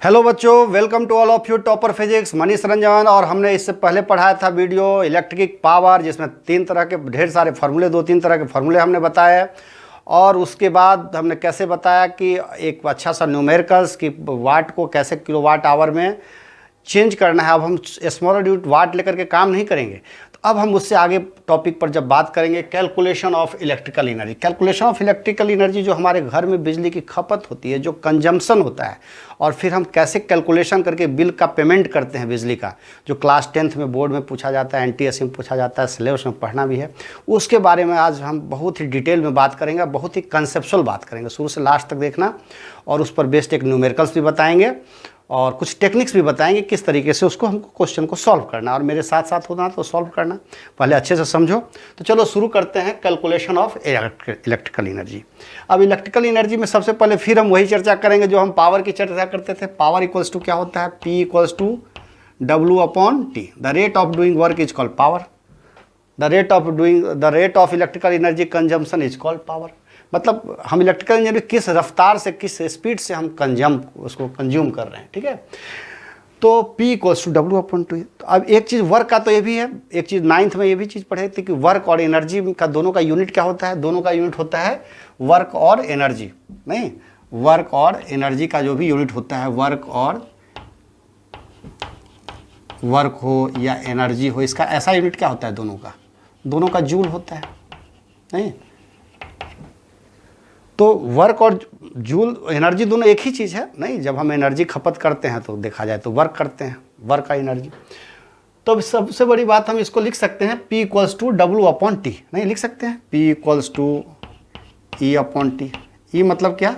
Hello बच्चों, welcome to all of you topper physics Manish Ranjan. और हमने इससे पहले पढ़ाया था वीडियो इलेक्ट्रिक पावर, जिसमें तीन तरह के ढेर सारे फार्मूले, दो तीन तरह के फार्मूले हमने बताए। और उसके बाद हमने कैसे बताया कि एक अच्छा सा न्यूमेरिकल्स कि वाट को कैसे किलोवाट आवर में चेंज करना है। अब हम स्मॉलर यूनिट वाट लेकर के काम नहीं करेंगे। तो अब हम उससे आगे टॉपिक पर जब बात करेंगे calculation of electrical energy. Calculation of electrical energy, जो हमारे घर में बिजली की खपत होती है, जो कंजम्पशन होता है, और फिर हम कैसे कैलकुलेशन करके बिल का पेमेंट करते हैं बिजली का, जो क्लास 10th में बोर्ड में पूछा जाता है, NTSC में पूछा जाता है, सिलेबस में पढ़ना भी है। उसके बारे में आज हम बहुत ही डिटेल में बात करेंगे, बहुत ही कंसेप्चुअल बात करेंगे, शुरू से लास्ट तक देखना। और उस पर बेस्ड एक न्यूमेरिकल्स भी बताएंगे और कुछ टेक्निक्स भी बताएंगे किस तरीके से उसको हमको क्वेश्चन को सॉल्व करना, और मेरे साथ साथ होना तो सॉल्व करना। पहले अच्छे से समझो। तो चलो शुरू करते हैं कैलकुलेशन ऑफ इलेक्ट्रिकल एनर्जी। अब इलेक्ट्रिकल एनर्जी में सबसे पहले फिर हम वही चर्चा करेंगे जो हम पावर की चर्चा करते थे। पावर इक्वल्स टू क्या होता है? P equals to W/T। The rate of doing work is called power. The rate of electrical energy consumption is called power. मतलब हम इलेक्ट्रिकल एनर्जी किस रफ्तार से, किस स्पीड से हम उसको कंज्यूम कर रहे हैं, ठीक है। तो P इक्वल्स टू W/T। तो अब एक चीज़ वर्क का तो ये भी है, एक चीज़ 9th में ये भी चीज़ पढ़े थे कि वर्क और एनर्जी का दोनों का यूनिट क्या होता है? दोनों का यूनिट होता है वर्क और एनर्जी। नहीं, वर्क और एनर्जी का जो भी यूनिट होता है, वर्क हो या एनर्जी हो, इसका ऐसा यूनिट क्या होता है? दोनों का जूल होता है। नहीं, तो वर्क और जूल एनर्जी दोनों एक ही चीज़ है। नहीं, जब हम एनर्जी खपत करते हैं तो देखा जाए तो वर्क करते हैं, वर्क का एनर्जी। तो सबसे बड़ी बात हम इसको लिख सकते हैं P इक्वल्स टू W/T। नहीं, लिख सकते हैं P इक्वल्स टू E/T। ई मतलब क्या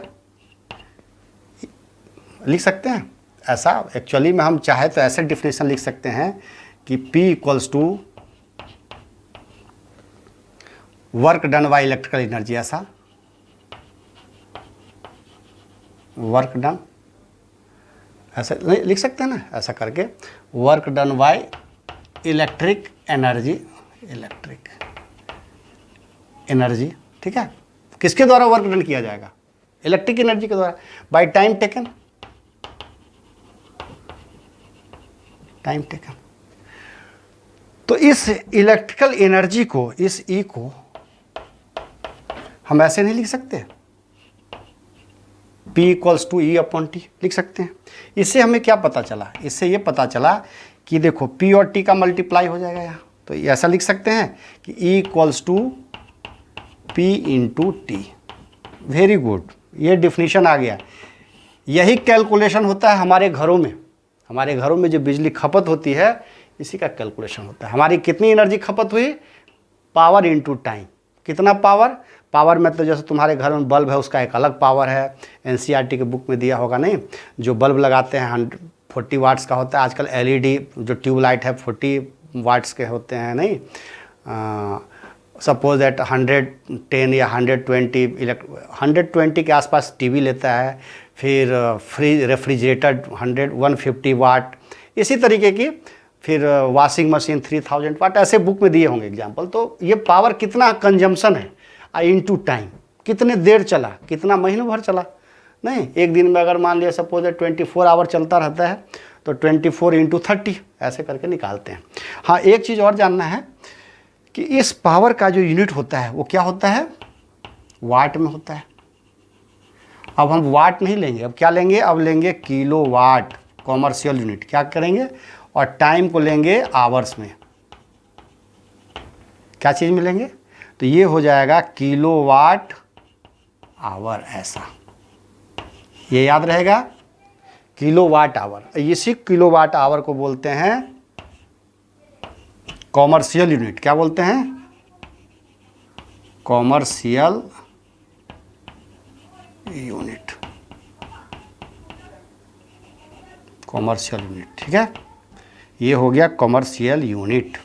लिख सकते हैं? ऐसा एक्चुअली में हम चाहे तो ऐसे डिफिनेशन लिख सकते हैं कि P equals to work done by electrical energy. ऐसा वर्क डन ऐसे लिख सकते हैं ना, ऐसा करके work done by electric energy, ठीक है। किसके द्वारा वर्क डन किया जाएगा? इलेक्ट्रिक एनर्जी के द्वारा, बाय टाइम टेकन। तो इस इलेक्ट्रिकल एनर्जी को, इस E को हम ऐसे नहीं लिख सकते, P इक्वल्स टू E/T लिख सकते हैं। इससे हमें क्या पता चला? इससे ये पता चला कि देखो P और T का मल्टीप्लाई हो जाएगा यहाँ। तो ऐसा लिख सकते हैं कि E equals to P into T। Very good, ये डिफिनीशन आ गया। यही कैलकुलेशन होता है हमारे घरों में। हमारे घरों में जो बिजली खपत होती है, इसी का कैलकुलेशन होता है। हमारी कितनी एनर्जी खपत हुई? Power into time. कितना पावर? पावर में तो जैसे तुम्हारे घर में बल्ब है, उसका एक अलग पावर है, NCERT के बुक में दिया होगा। नहीं, जो बल्ब लगाते हैं 40 वाट्स का होता है। आजकल LED जो ट्यूबलाइट है 40 वाट्स के होते हैं। नहीं, सपोज दैट 110 या 120 के आसपास TV लेता है। फिर रेफ्रिजरेटर 150 वाट, इसी तरीके की। फिर वॉशिंग मशीन 3000 वाट, ऐसे बुक में दिए होंगे एग्जाम्पल। तो ये पावर कितना कंजम्पशन है इंटू टाइम, कितने देर चला, कितना महीनों भर चला। नहीं, एक दिन में अगर मान लिया सपोज 24 आवर चलता रहता है तो 24 इंटू 30 ऐसे करके निकालते हैं। हाँ, एक चीज़ और जानना है कि इस पावर का जो यूनिट होता है वो क्या होता है? वाट में होता है। अब हम वाट नहीं लेंगे, अब क्या लेंगे? अब लेंगे किलो वाट, कॉमर्शियल यूनिट। क्या करेंगे? और टाइम को लेंगे आवर्स में। क्या चीज़ में लेंगे? तो ये हो जाएगा किलोवाट आवर। ऐसा ये याद रहेगा, किलोवाट आवर। इसी किलोवाट आवर को बोलते हैं कॉमर्शियल यूनिट। क्या बोलते हैं? Commercial unit. कॉमर्शियल यूनिट, ठीक है। ये हो गया कॉमर्शियल यूनिट।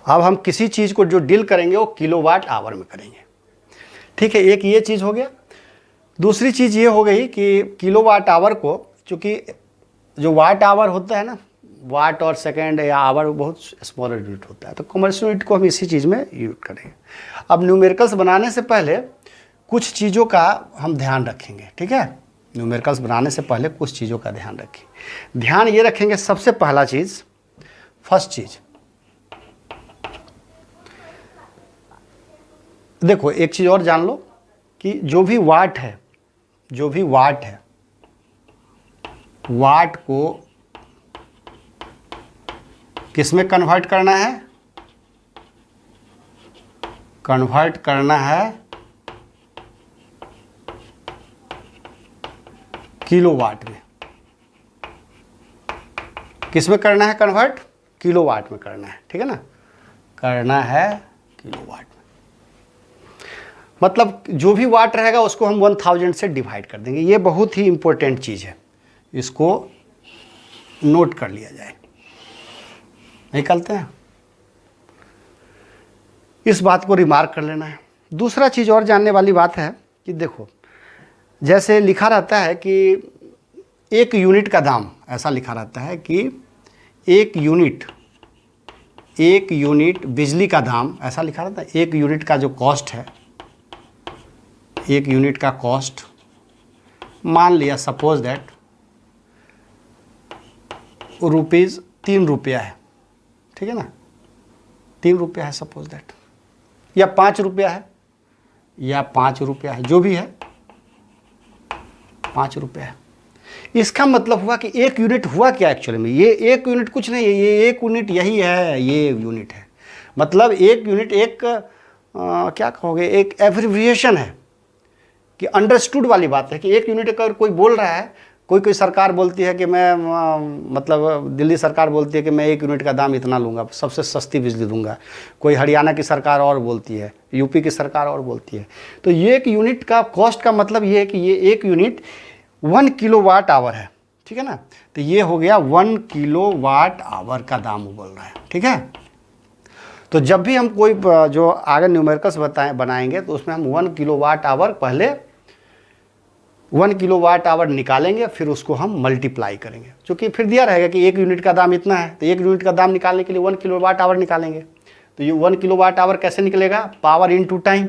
अब हम किसी चीज़ को जो डील करेंगे वो किलोवाट आवर में करेंगे, ठीक है। एक ये चीज़ हो गया। दूसरी चीज़ ये हो गई कि किलोवाट आवर को, चूँकि जो वाट आवर होता है ना, वाट और सेकेंड या आवर बहुत स्मॉलर यूनिट होता है, तो कॉमर्शियल यूनिट को हम इसी चीज़ में यूज करेंगे। अब न्यूमेरिकल्स बनाने से पहले कुछ चीज़ों का हम ध्यान रखेंगे, ठीक है। न्यूमेरिकल्स बनाने से पहले कुछ चीज़ों का ध्यान रखिए। ध्यान ये रखेंगे, सबसे पहला चीज़, फर्स्ट चीज़, देखो एक चीज़ और जान लो कि जो भी वाट है, जो भी वाट है, वाट को किस में कन्वर्ट करना है? कन्वर्ट करना है किलोवाट में। किस में करना है कन्वर्ट? किलोवाट में करना है, ठीक है ना, करना है किलोवाट में। मतलब जो भी वाट रहेगा उसको हम 1000 से डिवाइड कर देंगे। ये बहुत ही इंपॉर्टेंट चीज़ है, इसको नोट कर लिया जाए। निकलते हैं, इस बात को रिमार्क कर लेना है। दूसरा चीज़ और जानने वाली बात है कि देखो, जैसे लिखा रहता है कि 1 यूनिट का दाम, ऐसा लिखा रहता है कि 1 यूनिट बिजली का दाम, ऐसा लिखा रहता है। 1 यूनिट का जो कॉस्ट है, 1 यूनिट का कॉस्ट, मान लिया सपोज दैट रुपीज़ 3 रुपया है, ठीक है ना, 3 रुपया है सपोज दैट, या 5 रुपया है, या 5 रुपया है, जो भी है 5 रुपया है। इसका मतलब हुआ कि 1 यूनिट हुआ क्या एक्चुअली में? ये 1 यूनिट कुछ नहीं है, ये 1 यूनिट यही है, ये यूनिट है। मतलब 1 यूनिट एक क्या कहोगे, एक एब्रिविएशन है कि अंडरस्टूड वाली बात है कि 1 यूनिट अगर कोई बोल रहा है, कोई सरकार बोलती है कि मैं मतलब दिल्ली सरकार बोलती है कि मैं 1 यूनिट का दाम इतना लूँगा, सबसे सस्ती बिजली दूंगा। कोई हरियाणा की सरकार और बोलती है, यूपी की सरकार और बोलती है। तो ये 1 यूनिट का कॉस्ट का मतलब ये है कि ये 1 यूनिट 1 किलोवाट आवर है, ठीक है ना। तो ये हो गया 1 किलोवाट आवर का दाम वो बोल रहा है, ठीक है। तो जब भी हम कोई जो आगे न्यूमेरिकल्स बनाएंगे तो उसमें हम 1 किलोवाट आवर, पहले 1 किलोवाट आवर निकालेंगे, फिर उसको हम मल्टीप्लाई करेंगे, क्योंकि फिर दिया रहेगा कि 1 यूनिट का दाम इतना है। तो 1 यूनिट का दाम निकालने के लिए 1 किलोवाट आवर निकालेंगे। तो ये 1 किलोवाट आवर कैसे निकलेगा? पावर इनटू टाइम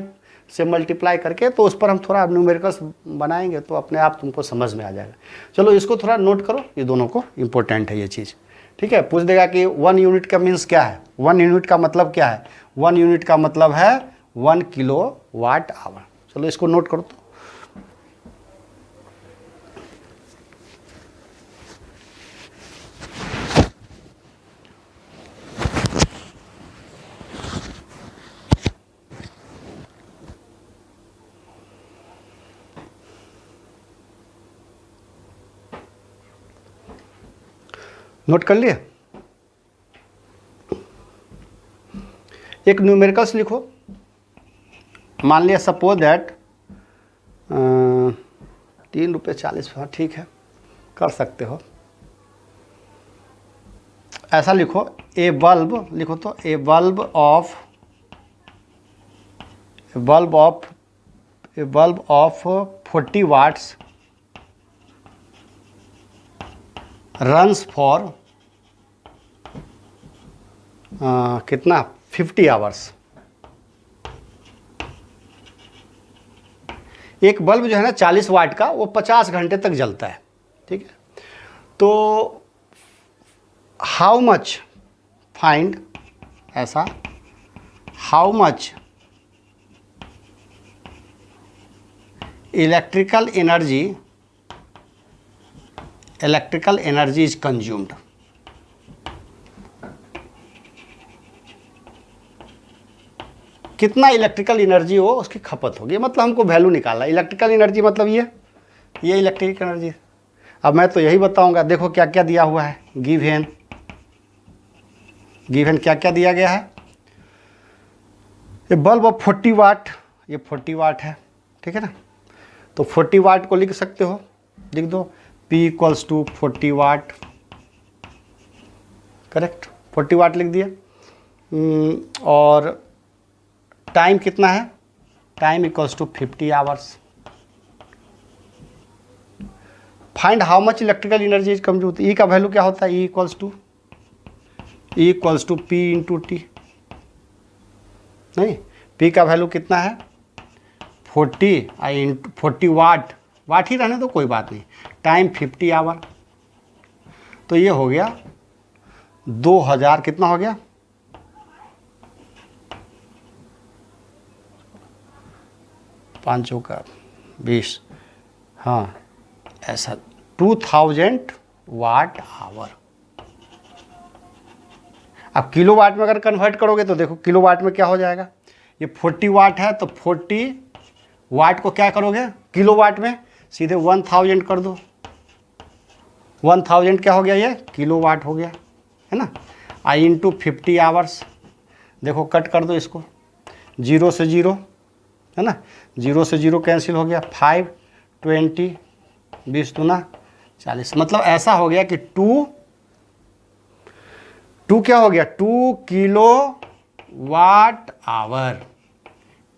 से मल्टीप्लाई करके। तो उस पर हम थोड़ा न्यूमेरिकल्स बनाएंगे तो अपने आप तुमको समझ में आ जाएगा। चलो इसको थोड़ा नोट करो, ये दोनों को इंपॉर्टेंट है ये चीज़, ठीक है। पूछ देगा कि 1 यूनिट का मीन्स क्या है, 1 यूनिट का मतलब क्या है? 1 यूनिट का मतलब है 1 किलोवाट आवर। चलो इसको नोट करो। तो नोट कर लिए? एक न्यूमेरिकल्स लिखो। मान लिया सपोज दैट 3 रुपये 40, हाँ ठीक है, कर सकते हो। ऐसा लिखो, ए बल्ब लिखो, तो a bulb of 40 watts runs for कितना, 50 आवर्स। एक बल्ब जो है ना 40 वाट का, वो 50 घंटे तक जलता है, ठीक है। तो हाउ मच, फाइंड, ऐसा, how much electrical energy is consumed. कितना इलेक्ट्रिकल एनर्जी हो उसकी खपत होगी, मतलब हमको वैल्यू निकालना। इलेक्ट्रिकल एनर्जी मतलब ये इलेक्ट्रिकल एनर्जी। अब मैं तो यही बताऊंगा, देखो क्या क्या दिया हुआ है, गिवन क्या क्या दिया गया है। ये बल्ब ऑफ 40 वाट, ये 40 वाट है, ठीक है ना। तो 40 वाट को लिख सकते हो, लिख दो P equals to 40 watt, correct, 40 watt लिख दिया। और टाइम कितना है, time equals to 50 hours. Find how much electrical energy is consumed. E का वैल्यू क्या होता है, E equals to P into T. नहीं, P का वैल्यू कितना है 40 वाट वाट ही रहने दो, कोई बात नहीं। टाइम 50 आवर, तो ये हो गया 2000, कितना हो गया 5 का 20, हाँ ऐसा 2000 वाट आवर। अब किलो वाट में अगर कन्वर्ट करोगे तो देखो किलो वाट में क्या हो जाएगा, ये 40 वाट है तो 40 वाट को क्या करोगे किलो वाट में, सीधे 1000 कर दो, 1000 क्या हो गया, ये किलो वाट हो गया, है ना। आई इंटू 50 आवर्स, देखो कट कर दो इसको, 0 से 0, है ना, 0 से 0 कैंसिल हो गया, 5 20 20 दूना 40, मतलब ऐसा हो गया कि 2 क्या हो गया 2 किलो वाट आवर।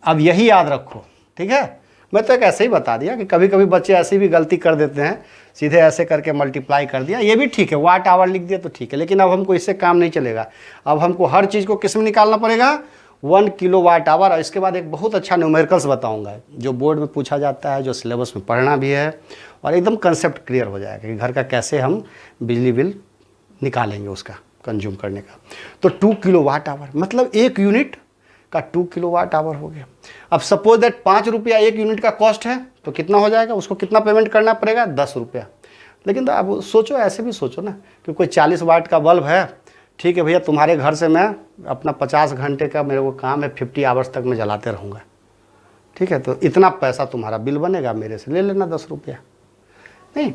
अब यही याद रखो, ठीक है। मैं तो एक ऐसे ही बता दिया कि कभी कभी बच्चे ऐसी भी गलती कर देते हैं, सीधे ऐसे करके मल्टीप्लाई कर दिया, ये भी ठीक है, वाट आवर लिख दिया तो ठीक है, लेकिन अब हमको इससे काम नहीं चलेगा। अब हमको हर चीज़ को किस में निकालना पड़ेगा, 1 किलो वाट आवर। और इसके बाद एक बहुत अच्छा न्यूमेरिकल्स बताऊंगा जो बोर्ड में पूछा जाता है, जो सिलेबस में पढ़ना भी है, और एकदम कंसेप्ट क्लियर हो जाएगा कि घर का कैसे हम बिजली बिल निकालेंगे उसका कंज्यूम करने का। तो 2 किलो वाट आवर मतलब 1 यूनिट का 2 किलो वाट आवर हो गया। अब सपोज दैट 5 रुपया 1 यूनिट का कॉस्ट है, तो कितना हो जाएगा, उसको कितना पेमेंट करना पड़ेगा, 10 रुपया। लेकिन तो आप सोचो, ऐसे भी सोचो ना कि कोई 40 वाट का बल्ब है, ठीक है भैया, तुम्हारे घर से मैं अपना 50 घंटे का मेरे को काम है, 50 आवर्स तक मैं जलाते रहूँगा, ठीक है, तो इतना पैसा तुम्हारा बिल बनेगा, मेरे से ले लेना 10 रुपया। नहीं,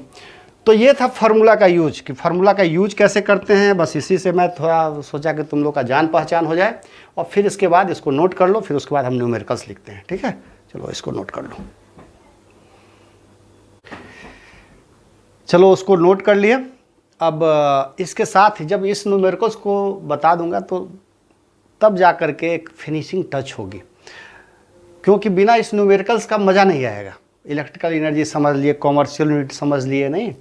तो ये था फार्मूला का यूज, कि फार्मूला का यूज कैसे करते हैं, बस इसी से मैं थोड़ा सोचा कि तुम लोग का जान पहचान हो जाए। और फिर इसके बाद इसको नोट कर लो, फिर उसके बाद हम न्यूमेरिकल्स लिखते हैं, ठीक है। चलो इसको नोट कर लो, चलो उसको नोट कर लिए। अब इसके साथ ही जब इस न्यूमेरिकल्स को बता दूंगा तो तब जा कर के एक फिनिशिंग टच होगी, क्योंकि बिना इस न्यूमेरिकल्स का मज़ा नहीं आएगा। इलेक्ट्रिकल एनर्जी समझ लिए, कॉमर्शियल यूनिट समझ लिए, नहीं,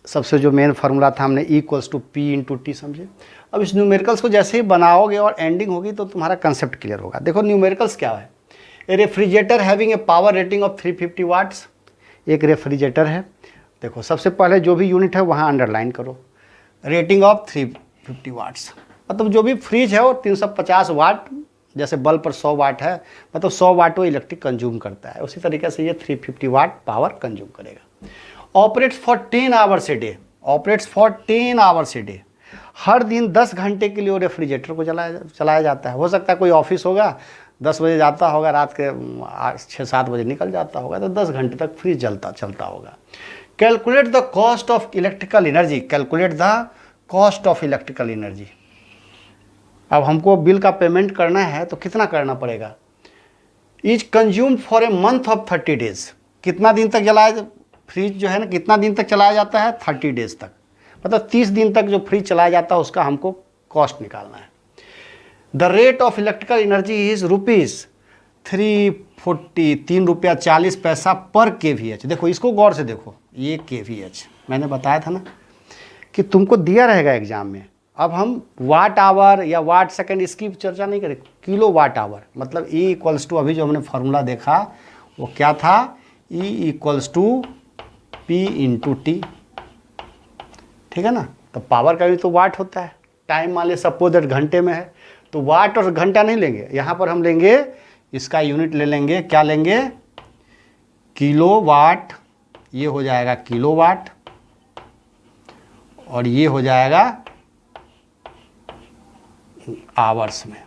सबसे जो मेन फार्मूला था हमने E=P × T समझे। अब इस न्यूमेरिकल्स को जैसे ही बनाओगे और एंडिंग होगी तो तुम्हारा कंसेप्ट क्लियर होगा। देखो न्यूमेरिकल्स क्या है, a refrigerator having a power rating of 350 watts, एक रेफ्रिजरेटर है। देखो सबसे पहले जो भी यूनिट है वहाँ अंडरलाइन करो, रेटिंग ऑफ 350 वाट्स, मतलब जो भी फ्रिज है वो 350 वाट, जैसे बल्ब पर 100 वाट है, मतलब 100 वाट वो इलेक्ट्रिक कंज्यूम करता है, उसी तरीके से ये 350 वाट पावर कंज्यूम करेगा। Operates for 10 hours a day, operates for 10 hours a day, हर दिन 10 घंटे के लिए वो रेफ्रिजरेटर को चलाया जाता है। हो सकता है कोई ऑफिस होगा, 10 बजे जाता होगा, रात के 6-7 बजे निकल जाता होगा, तो 10 घंटे तक फ्रिज चलता होगा। Calculate the cost of electrical energy, calculate the cost of electrical energy. अब हमको बिल का पेमेंट करना है तो कितना करना पड़ेगा, is consumed for a month of 30 days, कितना दिन तक जलाया फ्रिज जो है ना, कितना दिन तक चलाया जाता है, 30 डेज तक, मतलब 30 दिन तक जो फ्रिज चलाया जाता है उसका हमको कॉस्ट निकालना है। The rate of electrical energy is ₹340, 3 रुपया 40 पैसा पर kVH। देखो इसको गौर से देखो, ये kVH मैंने बताया था ना कि तुमको दिया रहेगा एग्जाम में। अब हम वाट आवर या वाट सेकंड इसकी चर्चा नहीं करें, किलो वाट आवर, मतलब E= अभी जो हमने फार्मूला देखा वो क्या था, E=P × T, ठीक है ना। तो पावर का भी तो वाट होता है, टाइम मान लिया सपोज दैट घंटे में है तो वाट और घंटा नहीं लेंगे, यहाँ पर हम लेंगे इसका यूनिट ले लेंगे, क्या लेंगे, किलो वाट, ये हो जाएगा किलो वाट और ये हो जाएगा आवर्स में,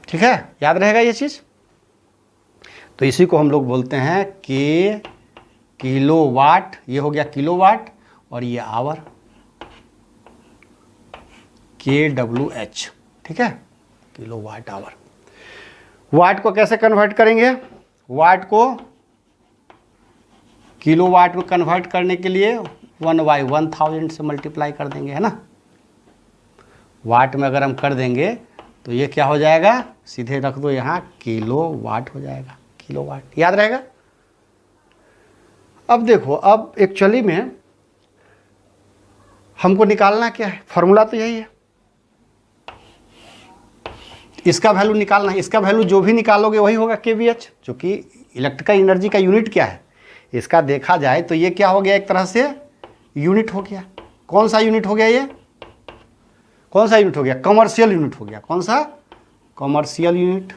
ठीक है, याद रहेगा ये चीज। तो इसी को हम लोग बोलते हैं कि किलो वाट, ये हो गया किलो वाट और ये आवर, kWh, ठीक है, किलो वाट आवर। वाट को कैसे कन्वर्ट करेंगे, वाट को किलो वाट में कन्वर्ट करने के लिए 1/1000 से मल्टीप्लाई कर देंगे, है ना। वाट में अगर हम कर देंगे तो ये क्या हो जाएगा, सीधे रख दो यहाँ, किलो वाट हो जाएगा, किलो वाट, याद रहेगा। अब देखो, अब एक्चुअली में हमको निकालना क्या है, फॉर्मूला तो यही है, इसका वैल्यू निकालना है, इसका वैल्यू जो भी निकालोगे वही होगा kVH, जो कि इलेक्ट्रिकल एनर्जी का यूनिट क्या है, इसका देखा जाए तो ये क्या हो गया, एक तरह से यूनिट हो गया। कौन सा यूनिट हो गया, ये कौन सा यूनिट हो गया, कमर्शियल यूनिट हो गया। कौन सा, कमर्शियल यूनिट।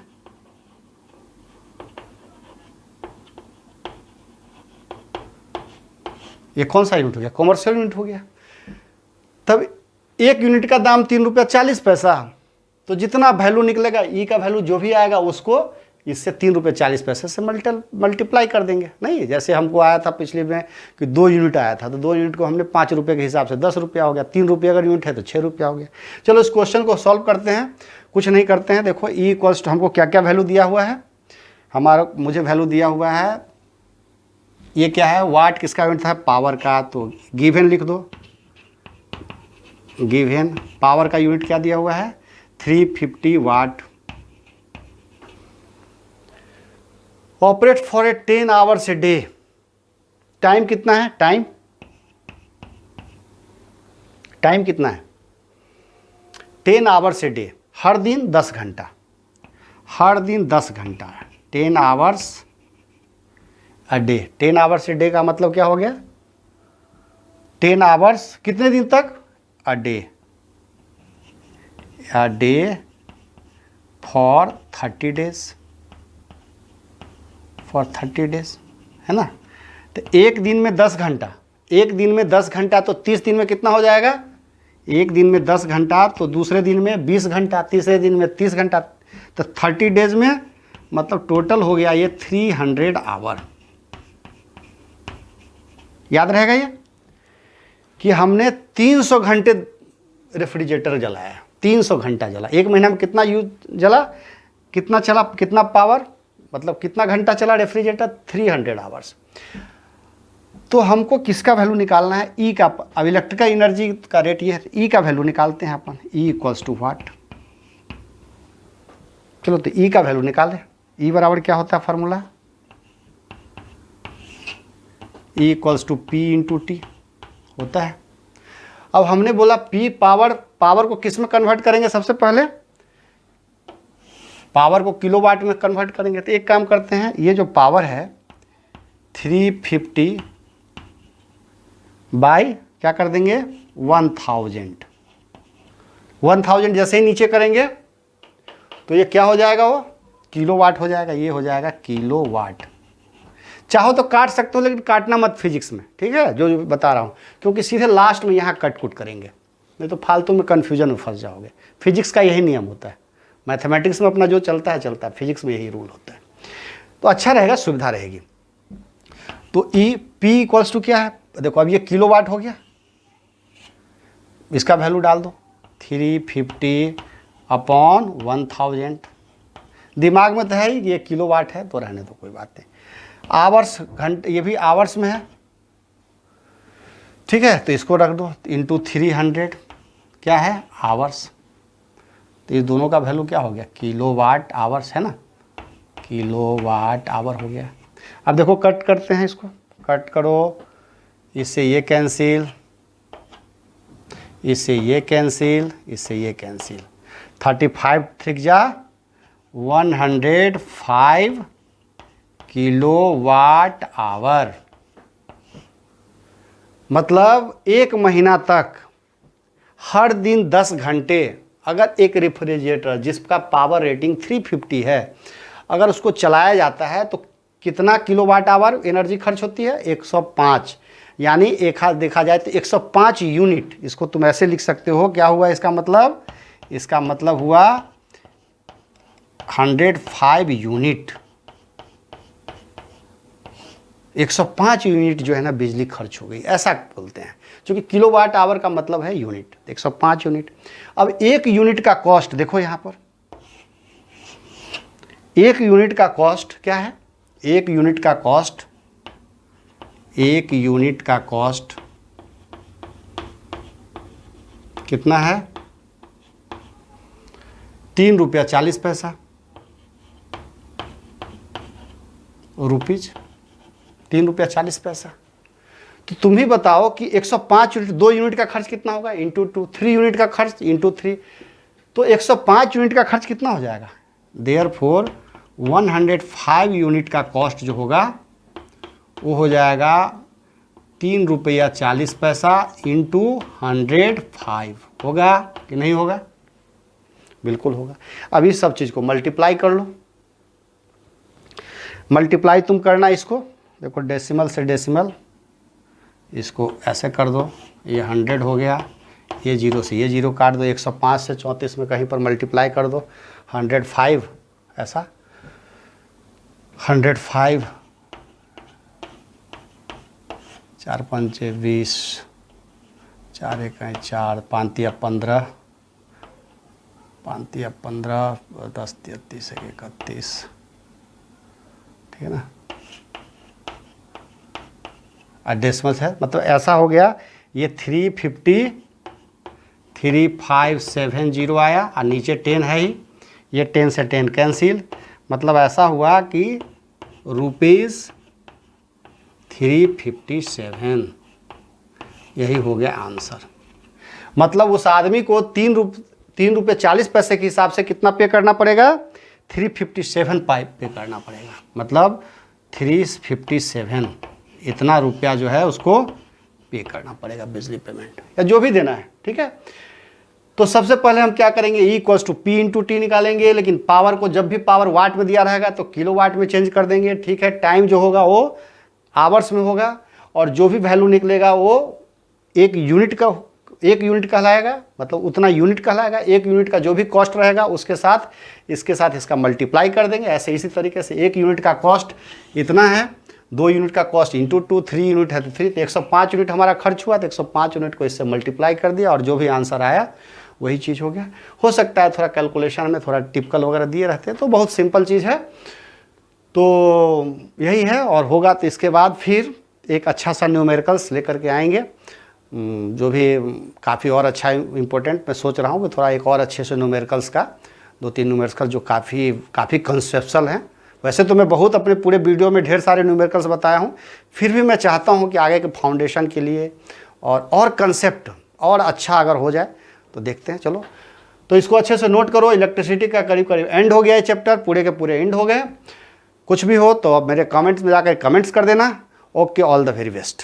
ये कौन सा यूनिट हो गया, कमर्शियल यूनिट हो गया। तब एक यूनिट का दाम 3 रुपया 40 पैसा, तो जितना वैल्यू निकलेगा ई का वैल्यू जो भी आएगा उसको इससे 3 रुपये 40 पैसे से मल्टीप्लाई कर देंगे। नहीं, जैसे हमको आया था पिछले में कि 2 यूनिट आया था, तो 2 यूनिट को हमने 5 रुपये के हिसाब से 10 रुपया हो गया। 3 रुपये अगर यूनिट है तो 6 रुपया हो गया। चलो इस क्वेश्चन को सॉल्व करते हैं, कुछ नहीं करते हैं। देखो ई इक्वल्स टू हमको क्या क्या वैल्यू दिया हुआ है, मुझे वैल्यू दिया हुआ है, ये क्या है, वाट किसका यूनिट था, पावर का। तो गिवन लिख दो, गिवन पावर का यूनिट क्या दिया हुआ है, 350 watt. Operate for a 10 hours a day, time कितना है, टाइम कितना है, 10 आवर्स ए डे, हर दिन 10 घंटा, हर दिन 10 घंटा, 10 hours a day. 10 hours a day का मतलब क्या हो गया, 10 आवर्स कितने दिन तक, a day for 30 days, for 30 days, है ना। तो एक दिन में 10 घंटा, एक दिन में 10 घंटा, तो 30 दिन में कितना हो जाएगा, एक दिन में 10 घंटा, तो दूसरे दिन में 20 घंटा, तीसरे दिन में 30 घंटा, तो 30 डेज में मतलब टोटल हो गया ये 300 आवर। याद रहेगा ये कि हमने 300 घंटे रेफ्रिजरेटर जलाया, 300 घंटा जला। एक महीना में कितना यूज जला, कितना चला, कितना पावर, मतलब कितना घंटा चला रेफ्रिजरेटर, 300 आवर्स। तो हमको किसका वैल्यू निकालना है, ई का। अब इलेक्ट्रिकल एनर्जी का रेट ये है, ई का वैल्यू निकालते हैं अपन, ई इक्वल्स टू वाट। चलो तो ई का वैल्यू निकालें। ई बराबर क्या होता है formula, E equals to P into T होता है। अब हमने बोला पी पावर, पावर को किस में कन्वर्ट करेंगे, सबसे पहले पावर को किलोवाट में कन्वर्ट करेंगे। तो एक काम करते हैं, ये जो पावर है 350 बाई क्या कर देंगे 1000 जैसे ही नीचे करेंगे तो ये क्या हो जाएगा, वो किलोवाट हो जाएगा, ये हो जाएगा किलोवाट। चाहो तो काट सकते हो लेकिन काटना मत फिजिक्स में, ठीक है, जो बता रहा हूँ, क्योंकि सीधे लास्ट में यहाँ कट कुट करेंगे, नहीं तो फालतू में कन्फ्यूजन में फंस जाओगे। फिजिक्स का यही नियम होता है, मैथमेटिक्स में अपना जो चलता है चलता है, फिजिक्स में यही रूल होता है। तो अच्छा रहेगा, सुविधा रहेगी। तो ई पी इक्वल्स टू क्या है, देखो अब ये किलोवाट हो गया, इसका वैल्यू डाल दो 350 अपॉन 1000। दिमाग में तो है ही ये किलोवाट है, तो रहने दो, कोई बात नहीं। आवर्स घंटे, ये भी आवर्स में है, ठीक है, तो इसको रख दो इंटू 300 क्या है आवर्स। तो ये दोनों का वैल्यू क्या हो गया, किलोवाट आवर्स है ना, किलोवाट आवर हो गया। अब देखो कट करते हैं, इसको कट करो, इससे ये कैंसिल, इससे ये कैंसिल, इससे ये कैंसिल। 35 थ्रिक जा 105 किलोवाट आवर। मतलब एक महीना तक हर दिन 10 घंटे अगर एक रेफ्रिजरेटर जिसका पावर रेटिंग 350 है अगर उसको चलाया जाता है तो कितना किलोवाट आवर एनर्जी खर्च होती है, 105। यानी एक हाथ देखा जाए तो 105 यूनिट। इसको तुम ऐसे लिख सकते हो, क्या हुआ इसका मतलब, इसका मतलब हुआ 105 यूनिट, 105 यूनिट जो है ना बिजली खर्च हो गई, ऐसा बोलते हैं, क्योंकि किलोवाट आवर का मतलब है यूनिट, 105 यूनिट। अब एक यूनिट का कॉस्ट देखो यहाँ पर, एक यूनिट का कॉस्ट क्या है, एक यूनिट का कॉस्ट, एक यूनिट का कॉस्ट कितना है, 3 रुपया 40 पैसा रुपीज, 3 रुपया 40 पैसा। तो तुम ही बताओ कि 105 यूनिट, 2 यूनिट का खर्च कितना होगा इंटू 2, 3 यूनिट का खर्च इंटू 3, तो 105 यूनिट का खर्च कितना हो जाएगा। देयरफॉर 105 यूनिट का कॉस्ट जो होगा वो हो जाएगा 3 रुपया 40 पैसा इंटू 105। होगा कि नहीं होगा? बिल्कुल होगा। अब इस सब चीज़ को मल्टीप्लाई कर लो। मल्टीप्लाई तुम करना इसको, देखो डेसिमल से डेसिमल, इसको ऐसे कर दो, ये 100 हो गया, ये 0 से ये 0 काट दो, 105 से 34 में कहीं पर मल्टीप्लाई कर दो, 105 ऐसा, 105 4 पंचे 20, 4 एकाई 4, 5 तिया 15, 5 तिया 15, 10 तिया 30, 31, ठीक है ना। डेसिमल है, मतलब ऐसा हो गया, ये 350 आया और नीचे 10 है ही, ये 10 से 10 कैंसिल, मतलब ऐसा हुआ कि ₹357, यही हो गया आंसर। मतलब उस आदमी को 3 रुपये 40 पैसे के हिसाब से कितना पे करना पड़ेगा? 357 पे करना पड़ेगा, मतलब 357 इतना रुपया जो है उसको पे करना पड़ेगा बिजली पेमेंट या जो भी देना है, ठीक है। तो सबसे पहले हम क्या करेंगे, E = P × T निकालेंगे, लेकिन पावर को जब भी पावर वाट में दिया रहेगा तो किलोवाट में चेंज कर देंगे, ठीक है। टाइम जो होगा वो आवर्स में होगा और जो भी वैल्यू निकलेगा वो एक यूनिट कहलाएगा, मतलब उतना यूनिट कहलाएगा। 1 यूनिट का जो भी कॉस्ट रहेगा उसके साथ इसका मल्टीप्लाई कर देंगे। ऐसे इसी तरीके से 1 यूनिट का कॉस्ट इतना है, 2 यूनिट का कॉस्ट इंटू 2, 3 यूनिट है तो 3, तो 105 यूनिट हमारा खर्च हुआ, तो 105 यूनिट को इससे मल्टीप्लाई कर दिया और जो भी आंसर आया वही चीज़ हो गया। हो सकता है थोड़ा कैलकुलेशन में थोड़ा टिपिकल वगैरह दिए रहते हैं, तो बहुत सिंपल चीज़ है। तो यही है, और होगा तो इसके बाद फिर एक अच्छा सा न्यूमेरिकल्स लेकर के आएंगे, जो भी काफ़ी और अच्छा इम्पोर्टेंट मैं सोच रहा हूँ कि थोड़ा एक और अच्छे से न्यूमेरिकल्स का 2-3 न्यूमेरिकल्स जो काफ़ी कंसेप्चुअल हैं। वैसे तो मैं बहुत अपने पूरे वीडियो में ढेर सारे न्यूमेरिकल्स बताया हूँ, फिर भी मैं चाहता हूँ कि आगे के फाउंडेशन के लिए और कंसेप्ट और अच्छा अगर हो जाए तो देखते हैं। चलो, तो इसको अच्छे से नोट करो। इलेक्ट्रिसिटी का करीब एंड हो गया है चैप्टर, पूरे के पूरे एंड हो गए। कुछ भी हो तो अब मेरे कमेंट्स में जाकर कमेंट्स कर देना। Okay, all the very best.